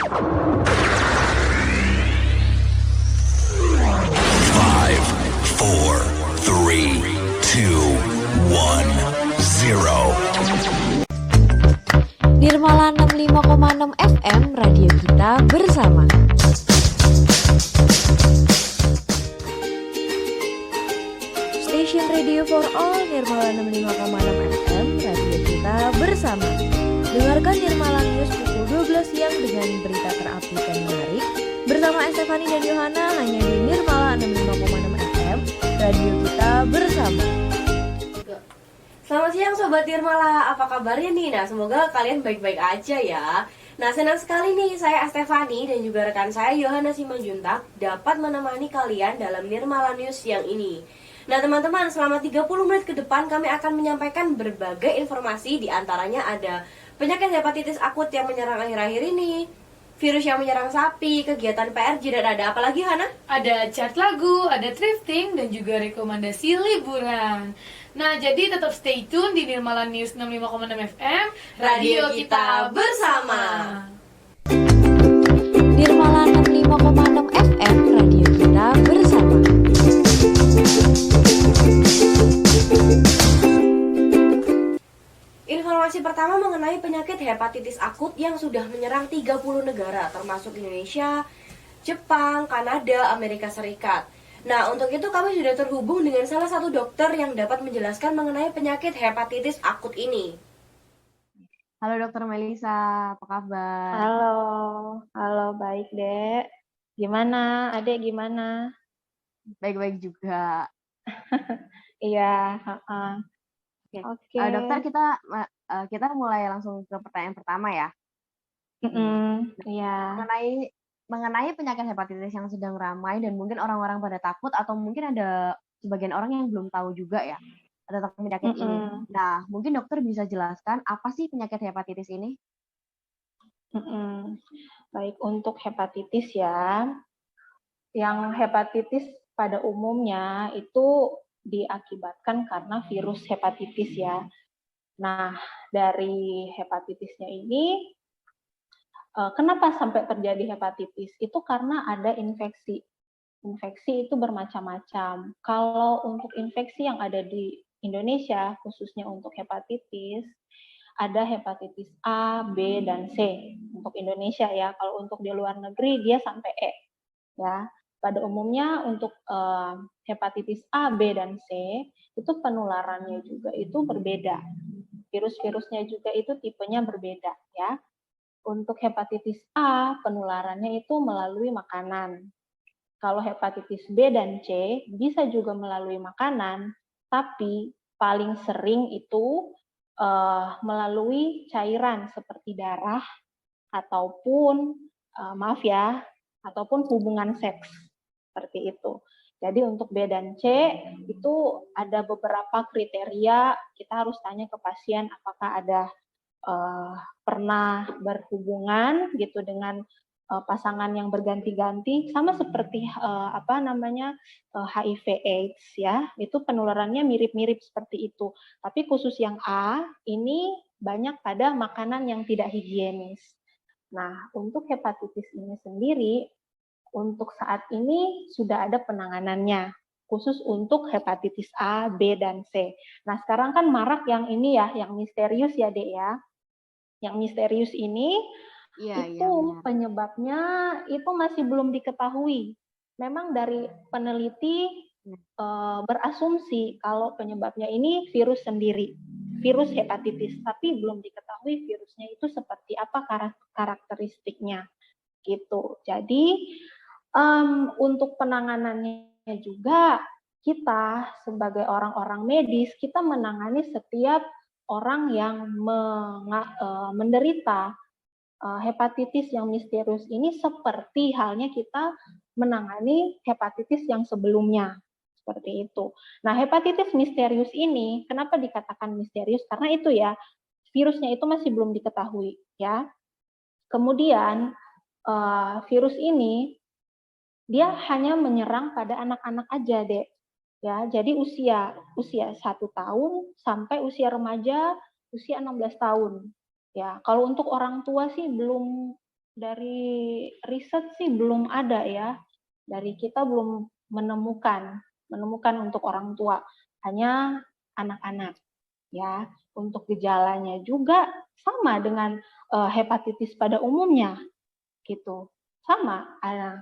Five, four, three, two, one, zero. Nirmala 65,6 FM, radio kita bersama. Station Radio for All, Nirmala 65,6 FM, radio kita bersama. Dengarkan Nirmala News pukul 12 siang dengan berita terupdate dan menarik bersama Estefani dan Yohana hanya di Nirmala 65,6 FM, radio kita bersama. Selamat siang Sobat Nirmala, apa kabarnya nih? Nah, semoga kalian baik-baik aja ya. Nah, senang sekali nih saya Estefani dan juga rekan saya Yohana Simanjuntak dapat menemani kalian dalam Nirmala News siang ini. Nah teman-teman, selama 30 menit ke depan kami akan menyampaikan berbagai informasi, di antaranya ada penyakit hepatitis akut yang menyerang akhir-akhir ini, virus yang menyerang sapi, kegiatan PRJ, dan ada apa lagi Hana? Ada chart lagu, ada thrifting, dan juga rekomendasi liburan. Nah, jadi tetap stay tune di Nirmala News 65,6 FM, radio kita bersama. Nirmala 65,6 FM, radio kita bersama. Informasi pertama mengenai penyakit hepatitis akut yang sudah menyerang 30 negara, termasuk Indonesia, Jepang, Kanada, Amerika Serikat. Nah, untuk itu kami sudah terhubung dengan salah satu dokter yang dapat menjelaskan mengenai penyakit hepatitis akut ini. Halo Dokter Melisa, apa kabar? Halo, baik Dek. Gimana, Adek gimana? Baik-baik juga. Iya, Oke. Dokter, kita mulai langsung ke pertanyaan pertama ya. Iya. Mengenai penyakit hepatitis yang sedang ramai dan mungkin orang-orang pada takut atau mungkin ada sebagian orang yang belum tahu juga ya tentang penyakit ini. Nah, mungkin dokter bisa jelaskan apa sih penyakit hepatitis ini? Baik, untuk hepatitis ya, yang hepatitis pada umumnya itu diakibatkan karena virus hepatitis ya. Nah, dari hepatitisnya ini, kenapa sampai terjadi hepatitis? Itu karena ada infeksi. Infeksi itu bermacam-macam. Kalau untuk infeksi yang ada di Indonesia, khususnya untuk hepatitis, ada hepatitis A, B, dan C. Untuk Indonesia ya, kalau untuk di luar negeri dia sampai E. Ya, pada umumnya untuk hepatitis A, B, dan C, itu penularannya juga itu berbeda. Virus-virusnya juga itu tipenya berbeda ya. Untuk hepatitis A, penularannya itu melalui makanan. Kalau hepatitis B dan C bisa juga melalui makanan, tapi paling sering itu melalui cairan seperti darah ataupun ataupun hubungan seks seperti itu. Jadi untuk B dan C itu ada beberapa kriteria, kita harus tanya ke pasien apakah ada pernah berhubungan gitu dengan pasangan yang berganti-ganti, sama seperti HIV/AIDS ya, itu penularannya mirip-mirip seperti itu. Tapi khusus yang A ini banyak pada makanan yang tidak higienis. Nah, untuk hepatitis ini sendiri, untuk saat ini sudah ada penanganannya, khusus untuk hepatitis A, B, dan C. Nah, sekarang kan marak yang ini ya, yang misterius ya, Dek ya. Yang misterius ini, penyebabnya itu masih belum diketahui. Memang dari peneliti berasumsi kalau penyebabnya ini virus sendiri, virus hepatitis, tapi belum diketahui virusnya itu seperti apa karakteristiknya gitu. Jadi untuk penanganannya juga kita sebagai orang-orang medis kita menangani setiap orang yang menderita hepatitis yang misterius ini seperti halnya kita menangani hepatitis yang sebelumnya. Seperti itu. Nah, hepatitis misterius ini, kenapa dikatakan misterius? Karena itu ya, virusnya itu masih belum diketahui. Ya. Kemudian, virus ini, dia hanya menyerang pada anak-anak aja, Dek. Ya, jadi usia 1 tahun sampai usia remaja, usia 16 tahun. Ya, kalau untuk orang tua sih belum dari riset sih belum ada ya. Dari kita belum menemukan untuk orang tua, hanya anak-anak ya. Untuk gejalanya juga sama dengan hepatitis pada umumnya gitu. Sama.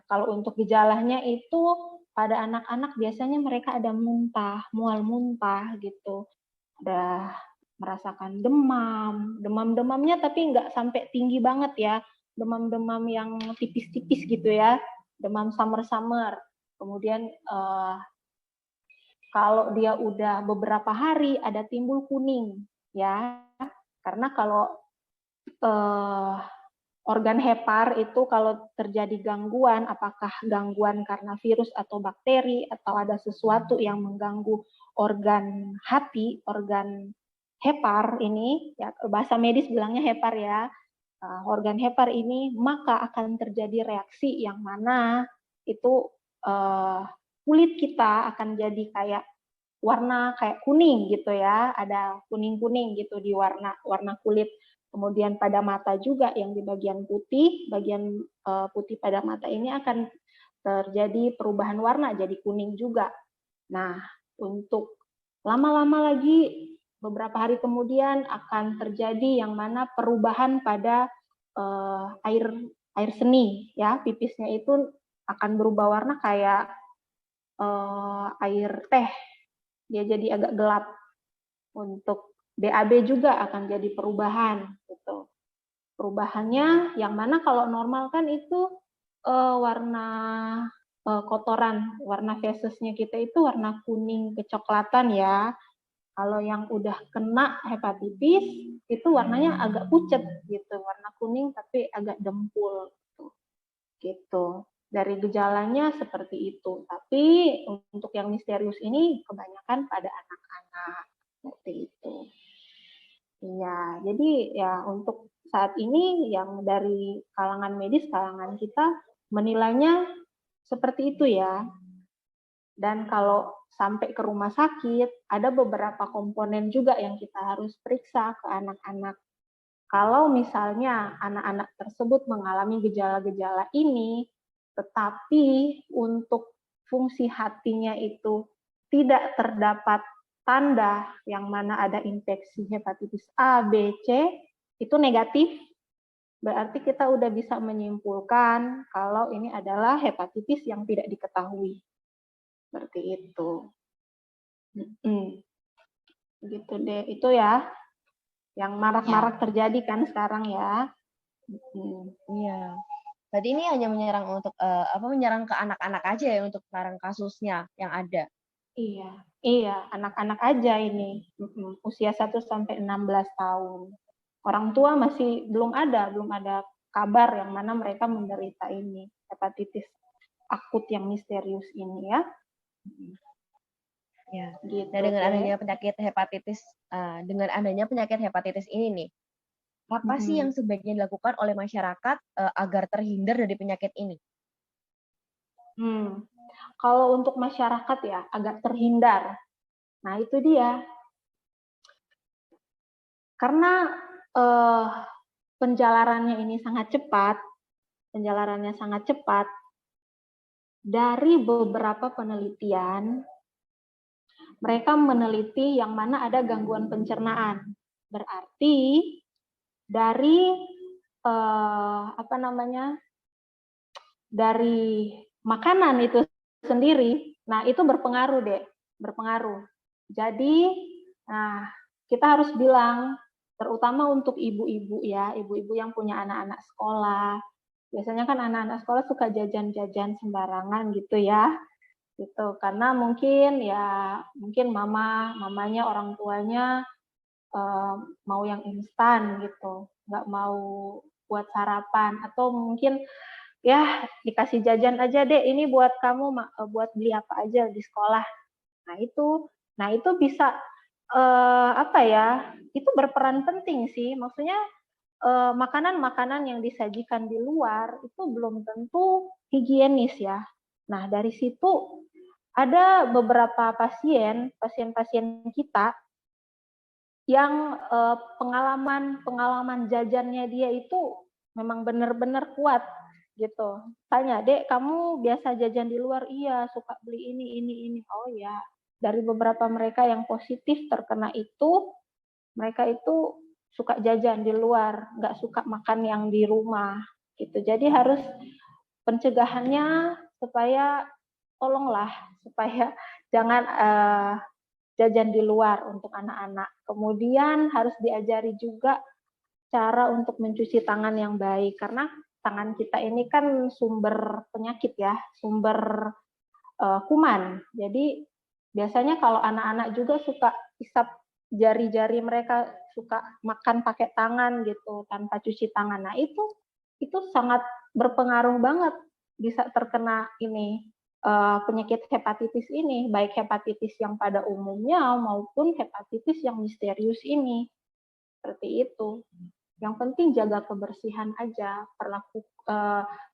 Kalau untuk gejalanya itu pada anak-anak biasanya mereka ada muntah, mual muntah gitu. Ada merasakan demamnya tapi nggak sampai tinggi banget ya. Demam-demam yang tipis-tipis gitu ya. Demam summer-summer. Kemudian kalau dia udah beberapa hari ada timbul kuning ya. Karena kalau organ hepar itu kalau terjadi gangguan, apakah gangguan karena virus atau bakteri, atau ada sesuatu yang mengganggu organ hati, organ hepar ini, ya bahasa medis bilangnya hepar ya, organ hepar ini, maka akan terjadi reaksi yang mana itu kulit kita akan jadi kayak warna kayak kuning gitu ya, ada kuning-kuning gitu di warna kulit. Kemudian pada mata juga yang di bagian putih pada mata ini akan terjadi perubahan warna jadi kuning juga. Nah, untuk lama-lama lagi beberapa hari kemudian akan terjadi yang mana perubahan pada air seni ya, pipisnya itu akan berubah warna kayak air teh. Dia jadi agak gelap. Untuk BAB juga akan jadi perubahan gitu. Perubahannya yang mana kalau normal kan itu warna kotoran, warna fesesnya kita itu warna kuning kecoklatan ya. Kalau yang udah kena hepatitis itu warnanya agak pucat gitu, warna kuning tapi agak dempul gitu. Dari gejalanya seperti itu. Tapi untuk yang misterius ini kebanyakan pada anak-anak seperti itu. Iya, jadi ya untuk saat ini yang dari kalangan medis, kalangan kita menilainya seperti itu ya. Dan kalau sampai ke rumah sakit, ada beberapa komponen juga yang kita harus periksa ke anak-anak. Kalau misalnya anak-anak tersebut mengalami gejala-gejala ini, tetapi untuk fungsi hatinya itu tidak terdapat tanda yang mana ada infeksi hepatitis A, B, C, itu negatif, berarti kita udah bisa menyimpulkan kalau ini adalah hepatitis yang tidak diketahui. Seperti itu. Gitu deh, itu ya yang marak-marak terjadi kan sekarang ya. Iya. Berarti ini hanya menyerang untuk menyerang ke anak-anak aja ya untuk sekarang kasusnya yang ada. Iya, anak-anak aja ini. Usia 1 sampai 16 tahun. Orang tua masih belum ada kabar yang mana mereka menderita ini, hepatitis akut yang misterius ini ya. Ya. Gitu, nah dengan adanya penyakit hepatitis ini nih, apa sih yang sebaiknya dilakukan oleh masyarakat agar terhindar dari penyakit ini? Kalau untuk masyarakat ya agak terhindar. Nah itu dia. Karena penjalarannya ini sangat cepat, dari beberapa penelitian, mereka meneliti yang mana ada gangguan pencernaan. Berarti dari dari makanan itu sendiri, nah itu berpengaruh. Jadi, nah kita harus bilang, terutama untuk ibu-ibu ya, ibu-ibu yang punya anak-anak sekolah. Biasanya kan anak-anak sekolah suka jajan-jajan sembarangan gitu ya. Gitu. Karena mungkin mamanya orang tuanya mau yang instan gitu, nggak mau buat sarapan, atau mungkin ya dikasih jajan aja deh, ini buat kamu buat beli apa aja di sekolah. Nah itu bisa itu berperan penting sih, maksudnya makanan-makanan yang disajikan di luar itu belum tentu higienis ya. Nah dari situ ada beberapa pasien kita yang pengalaman jajannya dia itu memang benar-benar kuat gitu. Tanya, Dek, kamu biasa jajan di luar? Iya, suka beli ini. Oh ya, dari beberapa mereka yang positif terkena itu, mereka itu suka jajan di luar, nggak suka makan yang di rumah gitu. Jadi harus pencegahannya supaya tolonglah supaya jangan jajan di luar untuk anak-anak. Kemudian harus diajari juga cara untuk mencuci tangan yang baik karena tangan kita ini kan sumber penyakit ya, sumber kuman. Jadi biasanya kalau anak-anak juga suka isap jari-jari mereka, suka makan pakai tangan gitu tanpa cuci tangan. Nah, itu sangat berpengaruh banget bisa terkena ini penyakit hepatitis ini, baik hepatitis yang pada umumnya maupun hepatitis yang misterius ini. Seperti itu. Yang penting jaga kebersihan aja,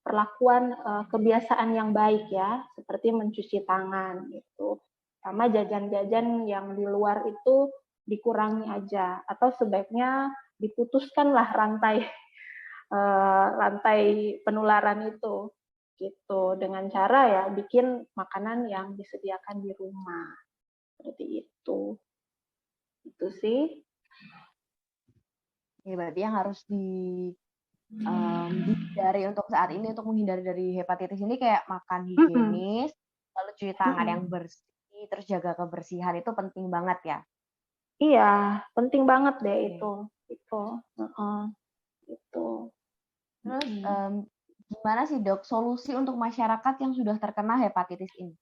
perlakuan kebiasaan yang baik ya, seperti mencuci tangan gitu. Sama jajan-jajan yang di luar itu dikurangi aja, atau sebaiknya diputuskanlah rantai penularan itu gitu dengan cara ya bikin makanan yang disediakan di rumah seperti itu sih. Ya, berarti yang harus dihindari untuk saat ini untuk menghindari dari hepatitis ini kayak makan higienis, lalu cuci tangan yang bersih, terus jaga kebersihan itu penting banget ya. Iya, penting banget deh itu. Terus gimana sih Dok solusi untuk masyarakat yang sudah terkena hepatitis ini?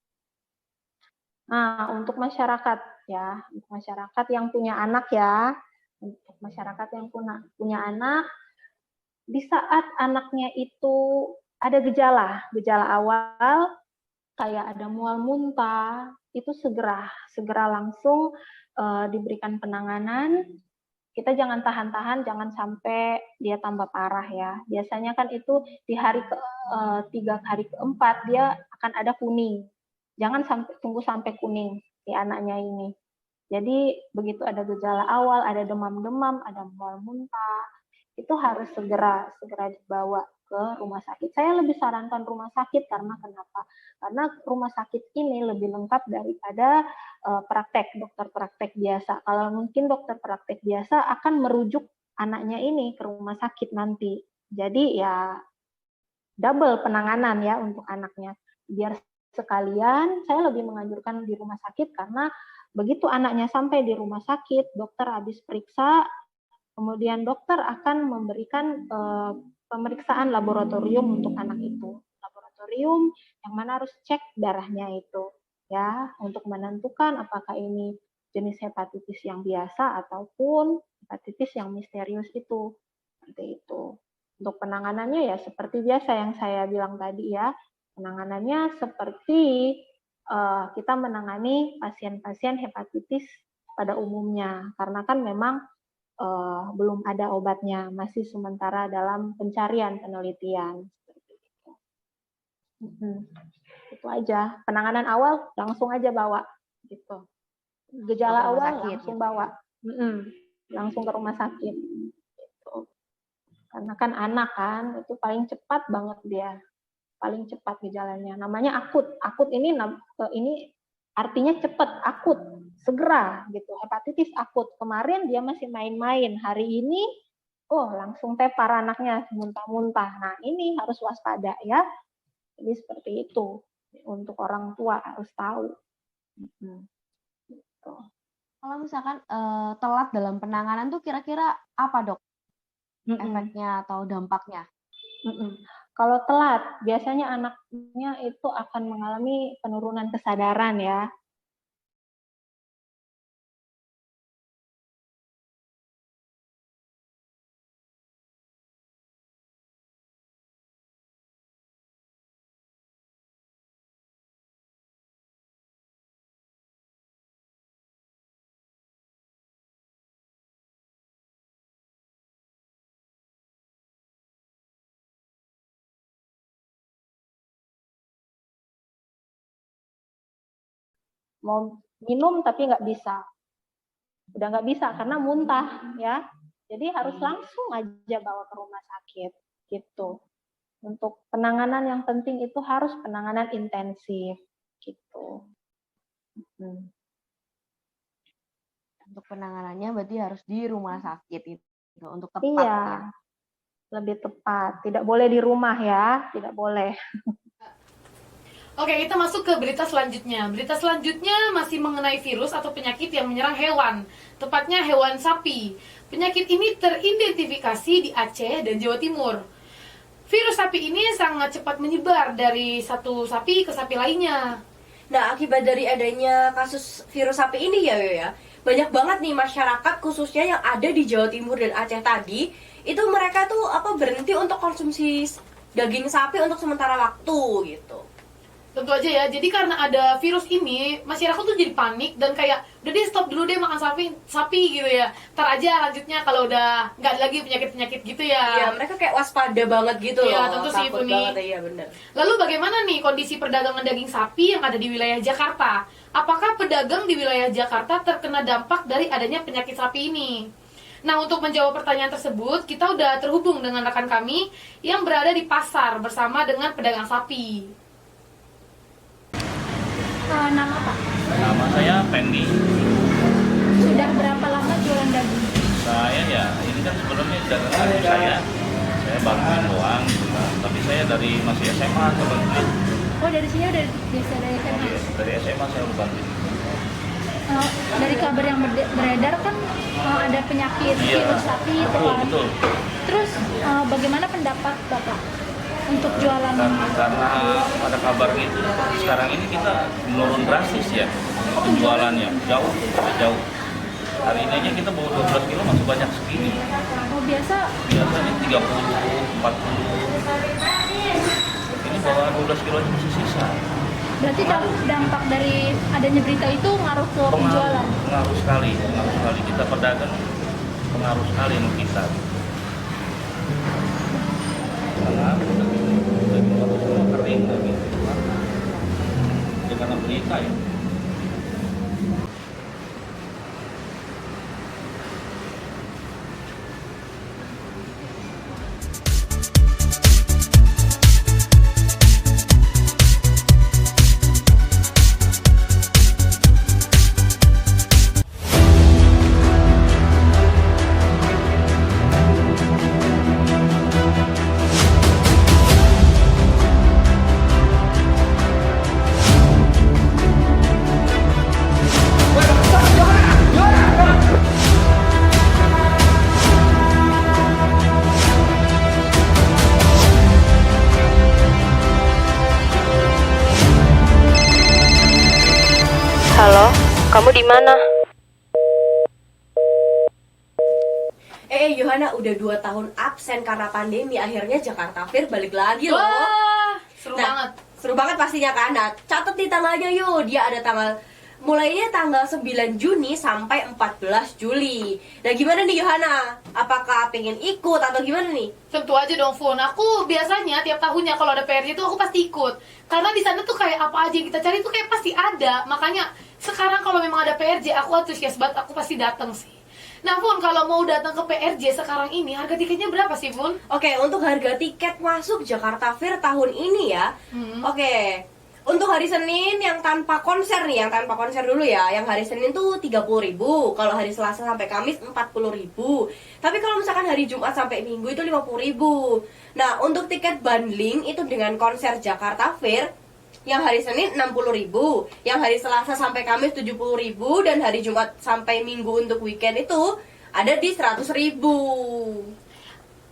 Nah, untuk masyarakat ya, untuk masyarakat yang punya anak ya, untuk masyarakat yang punya anak, di saat anaknya itu ada gejala awal kayak ada mual muntah, itu segera langsung diberikan penanganan. Kita jangan tahan-tahan, jangan sampai dia tambah parah ya. Biasanya kan itu di hari 3 hari keempat dia akan ada kuning. Jangan tunggu sampai kuning si anaknya ini. Jadi begitu ada gejala awal, ada demam-demam, ada mual muntah, itu harus segera dibawa ke rumah sakit. Saya lebih sarankan rumah sakit karena kenapa? Karena rumah sakit ini lebih lengkap daripada dokter praktek biasa. Kalau mungkin dokter praktek biasa akan merujuk anaknya ini ke rumah sakit nanti. Jadi ya double penanganan ya untuk anaknya. Biar sekalian saya lebih menganjurkan di rumah sakit karena begitu anaknya sampai di rumah sakit, dokter habis periksa, kemudian dokter akan memberikan pemeriksaan laboratorium untuk anak itu. Laboratorium yang mana harus cek darahnya itu ya untuk menentukan apakah ini jenis hepatitis yang biasa ataupun hepatitis yang misterius itu. Seperti itu. Untuk penanganannya ya seperti biasa yang saya bilang tadi ya. Penanganannya seperti kita menangani pasien-pasien hepatitis pada umumnya karena kan memang belum ada obatnya, masih sementara dalam pencarian penelitian. Itu aja. Penanganan awal langsung aja bawa, gitu. Gejala awal langsung bawa, langsung ke rumah sakit. Gitu. Karena kan anak kan itu paling cepat banget dia, paling cepat gejalanya. Namanya akut. Akut ini artinya cepat, akut, segera gitu. Hepatitis akut. Kemarin dia masih main-main, hari ini langsung tepar anaknya, muntah-muntah. Nah, ini harus waspada ya. Jadi seperti itu. Untuk orang tua harus tahu. Gitu. Kalau misalkan telat dalam penanganan tuh kira-kira apa Dok? Efeknya atau dampaknya? Kalau telat, biasanya anaknya itu akan mengalami penurunan kesadaran ya. Mau minum tapi nggak bisa. Udah nggak bisa karena muntah ya. Jadi harus langsung aja bawa ke rumah sakit. gitu. Untuk penanganan yang penting itu harus penanganan intensif gitu. Untuk penanganannya berarti harus di rumah sakit itu untuk tepat Iya, ya. lebih tepat. Tidak boleh di rumah ya, tidak boleh. Oke, kita masuk ke berita selanjutnya. Berita selanjutnya masih mengenai virus atau penyakit yang menyerang hewan, tepatnya hewan sapi. Penyakit ini teridentifikasi di Aceh dan Jawa Timur. Virus sapi ini sangat cepat menyebar dari satu sapi ke sapi lainnya. Nah, akibat dari adanya kasus virus sapi ini ya, banyak banget nih masyarakat khususnya yang ada di Jawa Timur dan Aceh tadi, itu mereka tuh berhenti untuk konsumsi daging sapi untuk sementara waktu gitu. Tentu aja ya, jadi karena ada virus ini, masyarakat tuh jadi panik dan kayak, udah deh stop dulu deh makan sapi gitu ya. Ntar aja lanjutnya kalau udah nggak ada lagi penyakit-penyakit gitu ya. Iya, mereka kayak waspada banget gitu Iya, loh. tentu sih Takut itu banget nih. ya, bener. Lalu bagaimana nih kondisi perdagangan daging sapi yang ada di wilayah Jakarta? Apakah pedagang di wilayah Jakarta terkena dampak dari adanya penyakit sapi ini? Nah, untuk menjawab pertanyaan tersebut, kita udah terhubung dengan rekan kami yang berada di pasar bersama dengan pedagang sapi. Nama Pak? Nama saya Pendi. Sudah berapa lama jualan daging? Saya ya, ini kan sebenarnya dagangan ibu saya. Saya bantuin doang gitu kan. Tapi saya dari masih SMA sebenarnya. Oh, dari sini udah bisa dari SMA? Dari SMA saya udah bantuin. Dari kabar yang beredar kan ada penyakit virus sapi itu Betul, kan. betul. Terus bagaimana pendapat Bapak untuk jualan? Karena ada kabar gitu, sekarang ini kita menurun drastis ya penjualannya, jauh. Hari ini aja kita bawa 12 kilo masih banyak segini. Oh, biasanya 30, 40. Ini bawa 12 kilo aja masih sisa. berarti dampak dari adanya berita itu ngaruh ke penjualan? Pengaruh sekali. Kita pedagang pengaruh sekali sama kita. Karena udah semua kering lagi. Karena berita ya. Halo, kamu di mana? Yohana udah 2 tahun absen karena pandemi. Akhirnya Jakarta Fair balik lagi loh. Wah, seru banget. Seru banget pastinya kan. Nah, catat di tanggalnya yuk. Dia ada mulainya tanggal 9 Juni sampai 14 Juli. Nah, gimana nih Yohana? Apakah pengen ikut atau gimana nih? Tentu aja dong, Fun. Aku biasanya tiap tahunnya kalau ada PRJ itu aku pasti ikut. Karena di sana tuh kayak apa aja yang kita cari tuh kayak pasti ada. Makanya sekarang kalau memang ada PRJ, aku antusias banget, aku pasti datang sih. Nah, Fun, kalau mau datang ke PRJ sekarang ini, harga tiketnya berapa sih, Fun? Oke, untuk harga tiket masuk Jakarta Fair tahun ini ya. Oke. Untuk hari Senin yang tanpa konser nih, yang tanpa konser dulu ya. Yang hari Senin tuh 30.000, kalau hari Selasa sampai Kamis 40.000. Tapi kalau misalkan hari Jumat sampai Minggu itu 50.000. Nah, untuk tiket bundling itu dengan konser Jakarta Fair yang hari Senin 60.000, yang hari Selasa sampai Kamis 70.000, dan hari Jumat sampai Minggu untuk weekend itu ada di 100.000.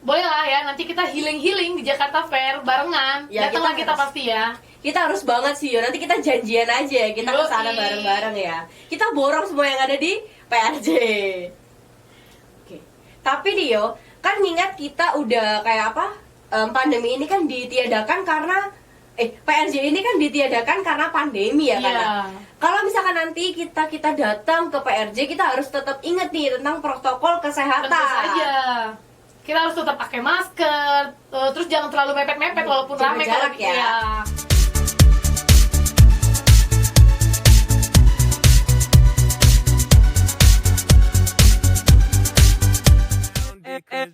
Boleh lah ya, nanti kita healing-healing di Jakarta Fair barengan. Ya, Datanglah kita kita harus. pasti ya. Kita harus banget sih yo. Nanti kita janjian aja, kita Yoi. kesana bareng-bareng ya. Kita borong semua yang ada di PRJ. Oke. Tapi nih yo, kan ingat kita udah kayak apa? Pandemi ini kan ditiadakan karena PRJ ini kan ditiadakan karena pandemi ya kan. Iya. Kalau misalkan nanti kita datang ke PRJ, kita harus tetap inget nih tentang protokol kesehatan. Tentu saja. Kita harus tetap pakai masker, terus jangan terlalu mepet-mepet walaupun Jaga rame jarak kalau ya.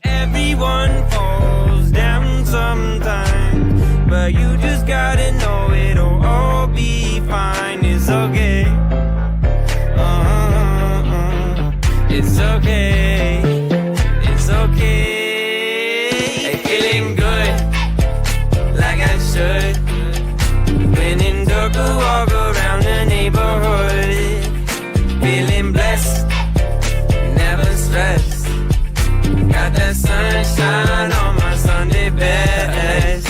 Everyone falls down sometimes, but you just gotta know it'll all be fine. It's okay. It's okay. It's okay. Hey, feeling good, like I should. When in dark, I walk around the neighborhood. Feeling blessed, never stressed. Got that sunshine on my Sunday best.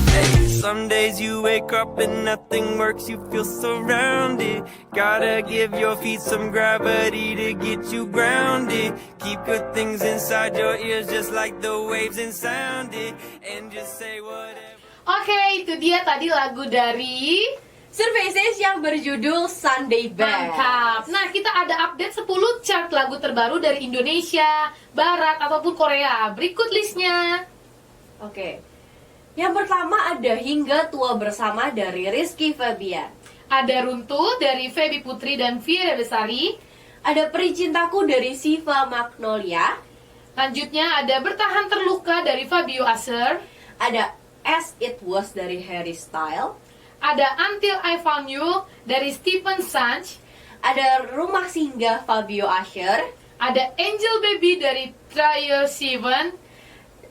Hey, some days you wake up and nothing works, you feel surrounded. Gotta give your feet some gravity to get you grounded. Keep good things inside your ears just like the waves and sound it. And just say whatever. Oke, itu dia tadi lagu dari Surfaces yang berjudul Sunday Best. Mantap. Nah, kita ada update 10 chart lagu terbaru dari Indonesia, Barat, ataupun Korea. Berikut listnya. Oke. Yang pertama ada Hingga Tua Bersama dari Rizky Febian. Ada Runtuh dari Feby Putri dan Fira Besari. Ada Peri Cintaku dari Siva Magnolia. Lanjutnya ada Bertahan Terluka dari Fabio Aser. Ada As It Was dari Harry Style. Ada Until I Found You dari Stephen Sanch. Ada Rumah Singgah Fabio Asher. Ada Angel Baby dari Trier Seven.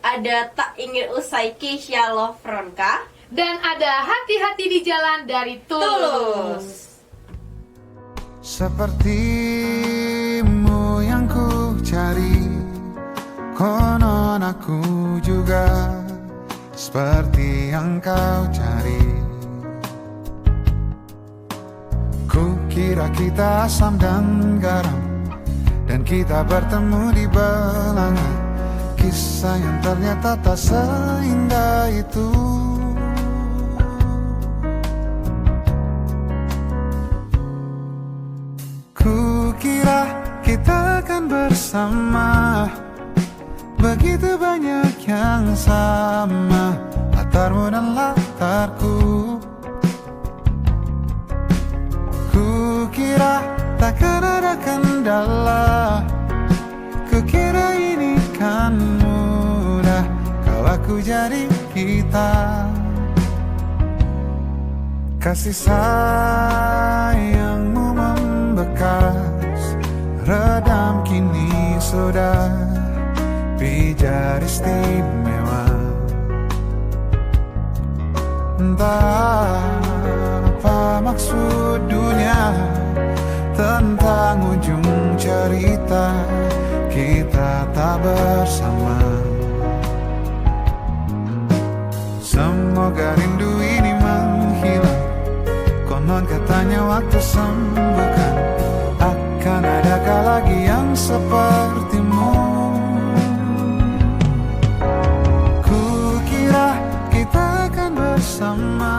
Ada Tak Ingin Usai Keisha Lovronka. Dan ada Hati-Hati di Jalan dari Tulus. Sepertimu yang ku cari, konon aku juga seperti yang kau cari. Kukira kita asam dan garam, dan kita bertemu di belanga. Kisah yang ternyata tak seindah itu. Kukira kita akan bersama, begitu banyak yang sama, latarmu dan latarku. Kukira takkan ada kendala, kukira ini kan mudah kalau aku jadi kita. Kasih sayangmu membekas, redam kini sudah pijar istimewa. Entah apa maksud dunia tentang ujung cerita kita tak bersama. Semoga rindu ini menghilang, konon katanya waktu sembuhkan. Akan adakah lagi yang sepertimu? Kukira kita akan bersama,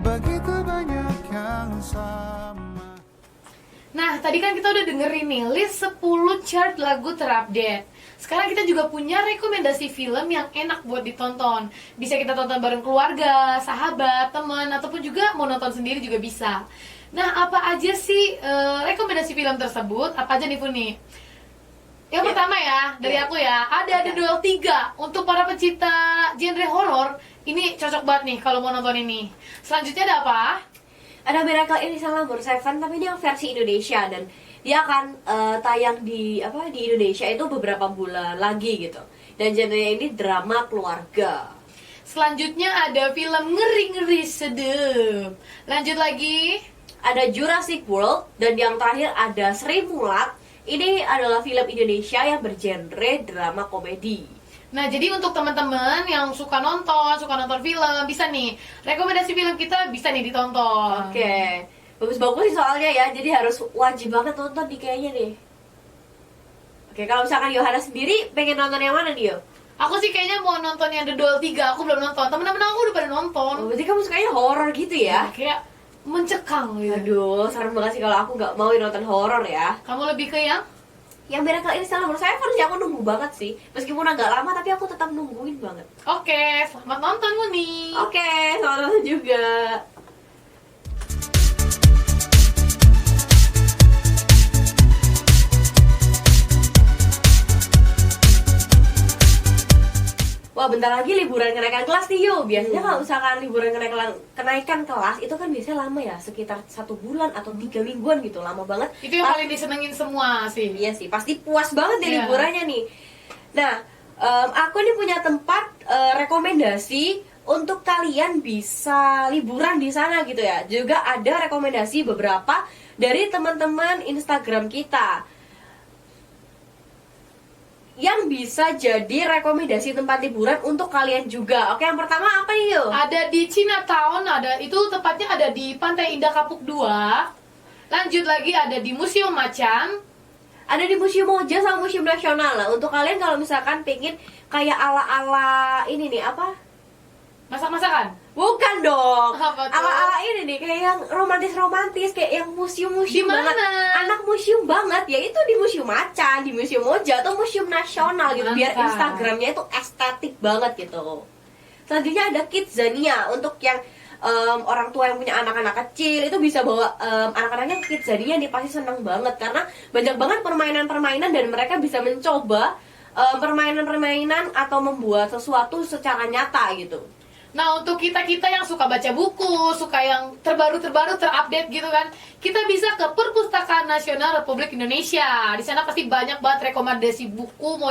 begitu banyak yang sama. Nah, tadi kan kita udah dengerin nih list 10 chart lagu terupdate. Sekarang kita juga punya rekomendasi film yang enak buat ditonton. Bisa kita tonton bareng keluarga, sahabat, teman, ataupun juga mau nonton sendiri juga bisa. Nah, apa aja sih rekomendasi film tersebut? Apa aja nih, Funi? Yang pertama ya, dari aku ya, ada The Duel 3. Untuk para pecinta genre horor, ini cocok banget nih kalau mau nonton ini. Selanjutnya ada apa? Ada Miracle in Cell Number 7, tapi ini yang versi Indonesia, dan dia akan tayang di Indonesia itu beberapa bulan lagi gitu. Dan genrenya ini drama keluarga. Selanjutnya ada film ngeri-ngeri sedep. Lanjut lagi, ada Jurassic World, dan yang terakhir ada Sri Mulat. Ini adalah film Indonesia yang bergenre drama komedi. nah jadi untuk teman-teman yang suka nonton film, bisa nih rekomendasi film kita bisa nih ditonton. Oke. Bagus-bagus sih soalnya ya, jadi harus wajib banget nonton nih kayaknya nih. Oke, kalau misalkan Yohana sendiri pengen nonton yang mana nih, Yo? Aku sih kayaknya mau nonton yang The Duel 3, aku belum nonton. Temen-temen aku udah pada nonton. Oh, berarti kamu sukanya horor gitu ya? Kayak mencekang gitu. Aduh, serem banget sih kalau aku nggak mau nonton horor ya. Kamu lebih ke yang Miracle in Cell Number 7 sih aku nunggu banget sih. Meskipun agak lama tapi aku tetap nungguin banget. Oke, selamat nonton Muni. Oke, selamat nonton juga. wah bentar lagi liburan kenaikan kelas nih yuk. Biasanya kalau misalkan liburan kenaikan kelas itu kan biasanya lama ya, sekitar 1 bulan atau 3 mingguan gitu, lama banget. Itu yang paling disenengin semua sih. Iya sih, pasti puas banget deh Iya. liburannya nih. Nah, aku nih punya tempat rekomendasi untuk kalian bisa liburan di sana gitu ya. Juga ada rekomendasi beberapa dari teman-teman Instagram kita yang bisa jadi rekomendasi tempat liburan untuk kalian juga. Oke, yang pertama apa nih yuk? Ada di Chinatown, itu tempatnya ada di Pantai Indah Kapuk 2. Lanjut lagi ada di Museum Macan. Ada di Museum Moja sama Museum Nasional. Nah, untuk kalian kalau misalkan pengen kayak ala-ala ini nih, apa? Masak-masakan? Bukan dong. Apa tuh? Ala-ala ini nih, kayak yang romantis-romantis, kayak yang museum-museum Di mana? banget. Anak museum banget, yaitu di Museum Macan, di Museum Moja atau Museum Nasional gitu. Biar Mantap. Instagramnya itu estetik banget gitu. Selanjutnya ada Kidzania untuk yang orang tua yang punya anak-anak kecil itu bisa bawa anak-anaknya ke Kidzania, dia pasti seneng banget karena banyak banget permainan-permainan dan mereka bisa mencoba permainan-permainan atau membuat sesuatu secara nyata gitu. Nah, untuk kita-kita yang suka baca buku, suka yang terbaru-terbaru, terupdate gitu kan, kita bisa ke Perpustakaan Nasional Republik Indonesia. Di sana pasti banyak banget rekomendasi buku, mau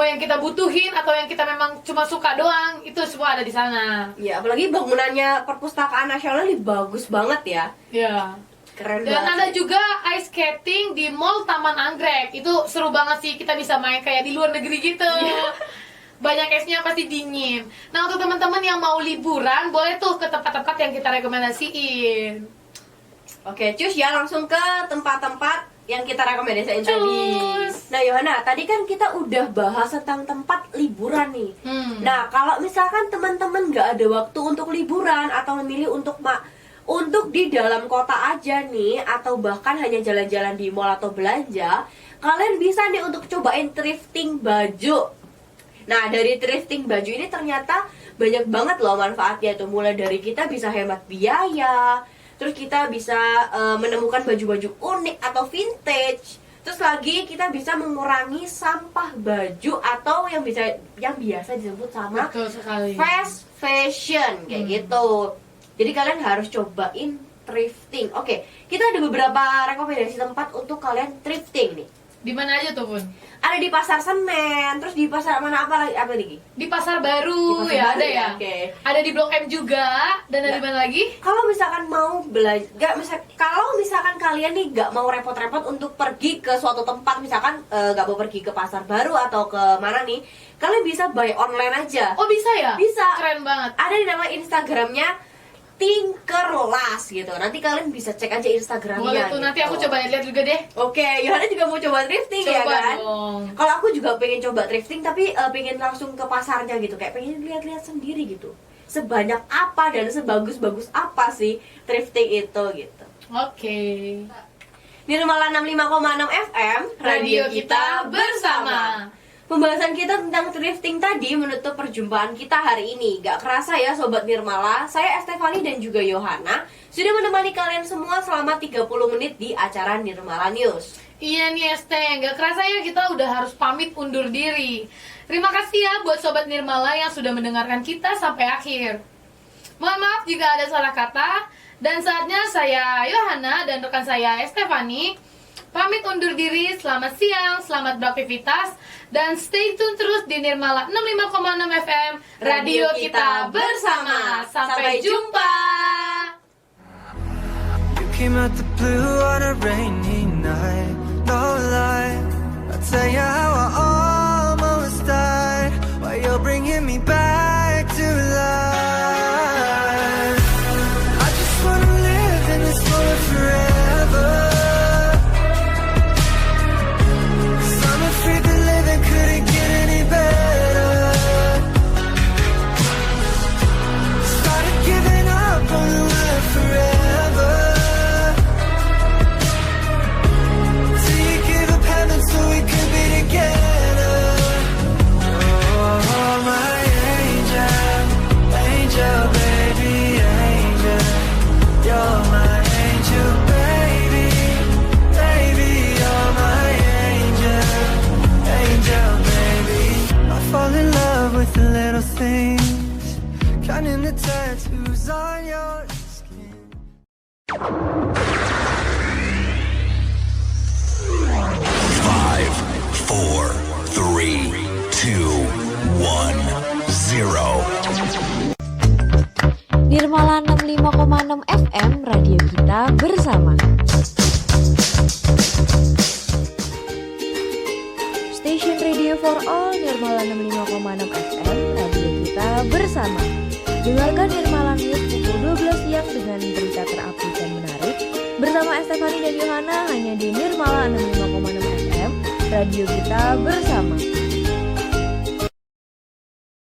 yang kita butuhin atau yang kita memang cuma suka doang, itu semua ada di sana. Ya, apalagi bangunannya Perpustakaan Nasional ini bagus banget ya. Ya. Keren Dan banget. ada juga ice skating di Mall Taman Anggrek. Itu seru banget sih, kita bisa main kayak di luar negeri gitu. Banyak esnya, pasti dingin. Nah, untuk teman-teman yang mau liburan, boleh tuh ke tempat-tempat yang kita rekomendasiin. Oke, cus ya, langsung ke tempat-tempat yang kita rekomendasiin tadi. Nah, Yohana, tadi kan kita udah bahas tentang tempat liburan nih. Nah, kalau misalkan teman-teman nggak ada waktu untuk liburan atau memilih untuk di dalam kota aja nih, atau bahkan hanya jalan-jalan di mall atau belanja, kalian bisa nih untuk cobain thrifting baju. Nah, dari thrifting baju ini ternyata banyak banget loh manfaatnya tuh. Mulai dari kita bisa hemat biaya, terus kita bisa menemukan baju-baju unik atau vintage. Terus lagi kita bisa mengurangi sampah baju atau yang biasa disebut sama Betul sekali. fast fashion kayak gitu. Jadi kalian harus cobain thrifting. Oke, kita ada beberapa rekomendasi tempat untuk kalian thrifting nih. Di mana aja tuh, Bun? Ada di Pasar Senen, terus di pasar mana apa lagi? Di Pasar Baru Di Pasar ya, Baru ada ya, ya. oke. Ada di Blok M juga, dan ada di mana lagi? Kalau misalkan mau kalau misalkan kalian nih gak mau repot-repot untuk pergi ke suatu tempat, misalkan gak mau pergi ke Pasar Baru atau ke mana nih, kalian bisa buy online aja. Oh, bisa ya? Bisa. Keren banget. Ada di nama Instagramnya Tinkerlas gitu. Nanti kalian bisa cek aja Instagramnya. Boleh tuh, gitu. nanti aku coba lihat juga deh. Oke, Yohana juga mau coba thrifting ya Coba kan? dong. Kalau aku juga pengen coba thrifting, tapi pengen langsung ke pasarnya gitu, kayak pengen lihat-lihat sendiri gitu. Sebanyak apa dan sebagus-bagus apa sih thrifting itu gitu. Oke. Nirmala 65,6 FM, radio kita bersama. Pembahasan kita tentang thrifting tadi menutup perjumpaan kita hari ini. Gak kerasa ya Sobat Nirmala, saya Estefani dan juga Yohana sudah menemani kalian semua selama 30 menit di acara Nirmala News. Iya nih Este, gak kerasa ya kita udah harus pamit undur diri. Terima kasih ya buat Sobat Nirmala yang sudah mendengarkan kita sampai akhir. Mohon maaf jika ada salah kata. Dan saatnya saya Yohana dan rekan saya Estefani pamit undur diri. Selamat siang, selamat beraktivitas, dan stay tune terus di Nirmala 65,6 FM, radio kita bersama. Sampai jumpa. You came out the blue on a rainy night, no lie. I'll tell you how I almost died, while you're bringing me back to life. I just wanna live in this moment forever. Couldn't get any better. Started giving up on the world forever. Till you give up heaven so we could be together. the tattoos on your skin. 5, 4, 3, 2, 1, 0. Nirmala 65,6 FM, radio kita bersama. Station Radio for All, Nirmala 65,6 FM, radio kita bersama. Dengarkan Nirmala News pukul 12 siang dengan berita terupdate dan menarik bersama Estefani dan Yohana hanya di Nirmala 65,6 FM, radio kita bersama.